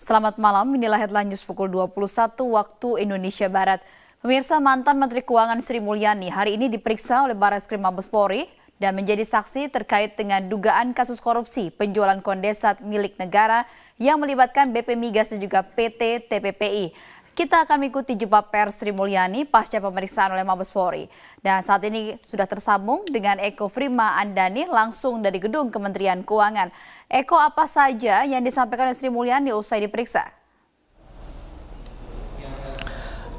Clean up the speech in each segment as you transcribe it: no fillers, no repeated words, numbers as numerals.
Selamat malam, inilah headline news pukul 21 waktu Indonesia Barat. Pemirsa, mantan Menteri Keuangan Sri Mulyani hari ini diperiksa oleh Barreskrim Mabes Polri dan menjadi saksi terkait dengan dugaan kasus korupsi penjualan kondensat milik negara yang melibatkan BP Migas dan juga PT TPPI. Kita akan mengikuti jumpa pers Sri Mulyani pasca pemeriksaan oleh Mabes Polri. Dan saat ini sudah tersambung dengan Eko Frima Andani langsung dari gedung Kementerian Keuangan. Eko, apa saja yang disampaikan oleh Sri Mulyani usai diperiksa?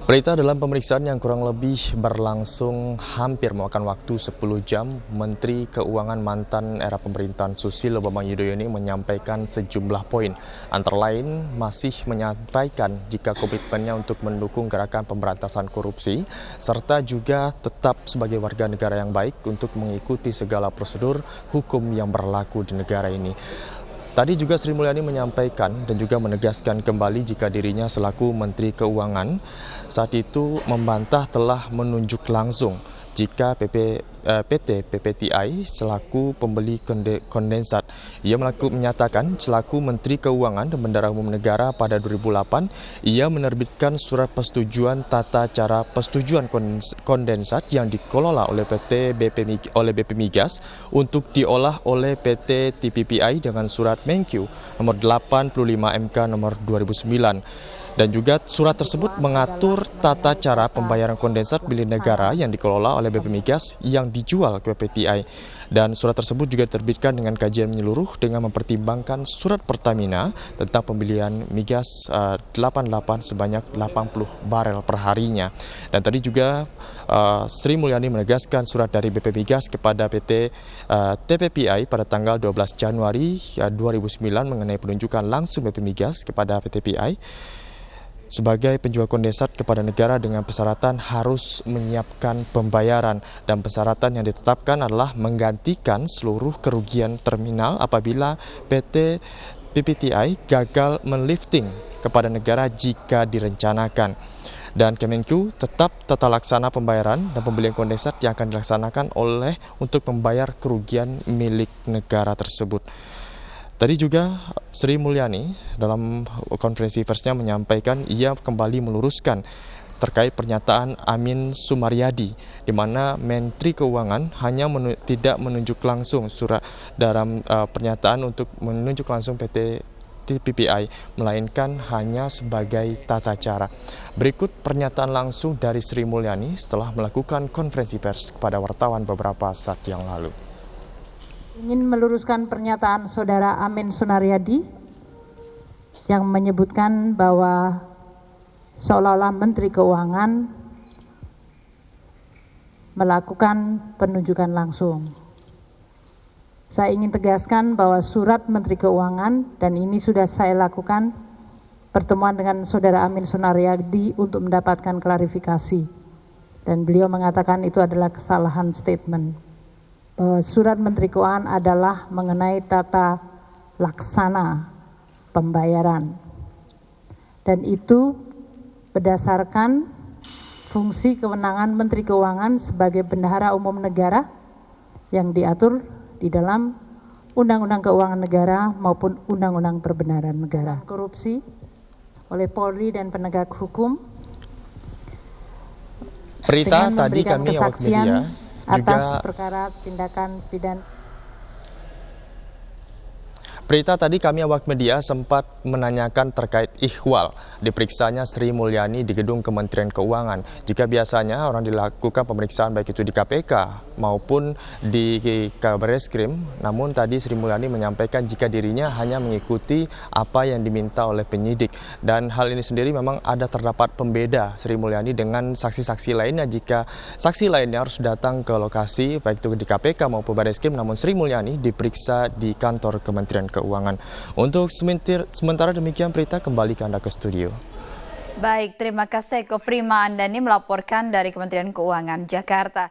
Berita dalam pemeriksaan yang kurang lebih berlangsung hampir memakan waktu 10 jam, Menteri Keuangan mantan era pemerintahan Susilo Bambang Yudhoyono menyampaikan sejumlah poin. Antara lain masih menyampaikan jika komitmennya untuk mendukung gerakan pemberantasan korupsi, serta juga tetap sebagai warga negara yang baik untuk mengikuti segala prosedur hukum yang berlaku di negara ini. Tadi juga Sri Mulyani menyampaikan dan juga menegaskan kembali jika dirinya selaku Menteri Keuangan saat itu membantah telah menunjuk langsung jika PT PPTI selaku pembeli kondensat. Ia menyatakan selaku Menteri Keuangan dan Bendahara Umum Negara pada 2008, ia menerbitkan surat persetujuan tata cara persetujuan kondensat yang dikelola oleh BP Migas untuk diolah oleh PT TPPI dengan surat Menkyu nomor 85 MK nomor 2009. Dan juga surat tersebut mengatur tata cara pembayaran kondensat milik negara yang dikelola oleh BP Migas yang dijual ke PPTI. Dan surat tersebut juga diterbitkan dengan kajian menyeluruh dengan mempertimbangkan surat Pertamina tentang pembelian migas 88 sebanyak 80 barel per harinya. Dan tadi juga Sri Mulyani menegaskan surat dari BP Migas kepada PT TPPI pada tanggal 12 Januari 2009 mengenai penunjukan langsung BP Migas kepada PTPI sebagai penjual kondensat kepada negara dengan persyaratan harus menyiapkan pembayaran, dan persyaratan yang ditetapkan adalah menggantikan seluruh kerugian terminal apabila PT PPTI gagal melifting kepada negara jika direncanakan. Dan Kemenku tetap tata laksana pembayaran dan pembelian kondensat yang akan dilaksanakan untuk membayar kerugian milik negara tersebut. Tadi juga Sri Mulyani dalam konferensi persnya menyampaikan ia kembali meluruskan terkait pernyataan Amin Sumaryadi, di mana Menteri Keuangan hanya tidak menunjuk langsung surat dalam pernyataan untuk menunjuk langsung PT TPPI, melainkan hanya sebagai tata cara. Berikut pernyataan langsung dari Sri Mulyani setelah melakukan konferensi pers kepada wartawan beberapa saat yang lalu. Ingin meluruskan pernyataan Saudara Amin Sunaryadi yang menyebutkan bahwa seolah-olah Menteri Keuangan melakukan penunjukan langsung. Saya ingin tegaskan bahwa surat Menteri Keuangan, dan ini sudah saya lakukan pertemuan dengan Saudara Amin Sunaryadi untuk mendapatkan klarifikasi, dan beliau mengatakan itu adalah kesalahan statement. Surat Menteri Keuangan adalah mengenai tata laksana pembayaran, dan itu berdasarkan fungsi kewenangan Menteri Keuangan sebagai Bendahara Umum Negara yang diatur di dalam Undang-Undang Keuangan Negara maupun Undang-Undang Perbenaran Negara. Korupsi oleh Polri dan penegak hukum. Berita tadi kami awak media atas perkara tindakan pidana. Berita tadi kami awak media sempat menanyakan terkait ihwal diperiksanya Sri Mulyani di gedung Kementerian Keuangan. Jika biasanya orang dilakukan pemeriksaan baik itu di KPK maupun di Barreskrim, namun tadi Sri Mulyani menyampaikan jika dirinya hanya mengikuti apa yang diminta oleh penyidik. Dan hal ini sendiri memang terdapat pembeda Sri Mulyani dengan saksi-saksi lainnya. Jika saksi lainnya harus datang ke lokasi baik itu di KPK maupun Barreskrim, namun Sri Mulyani diperiksa di kantor Kementerian Keuangan. Untuk sementara demikian berita, kembali ke Anda ke studio. Baik, terima kasih Eko Frima Andani melaporkan dari Kementerian Keuangan Jakarta.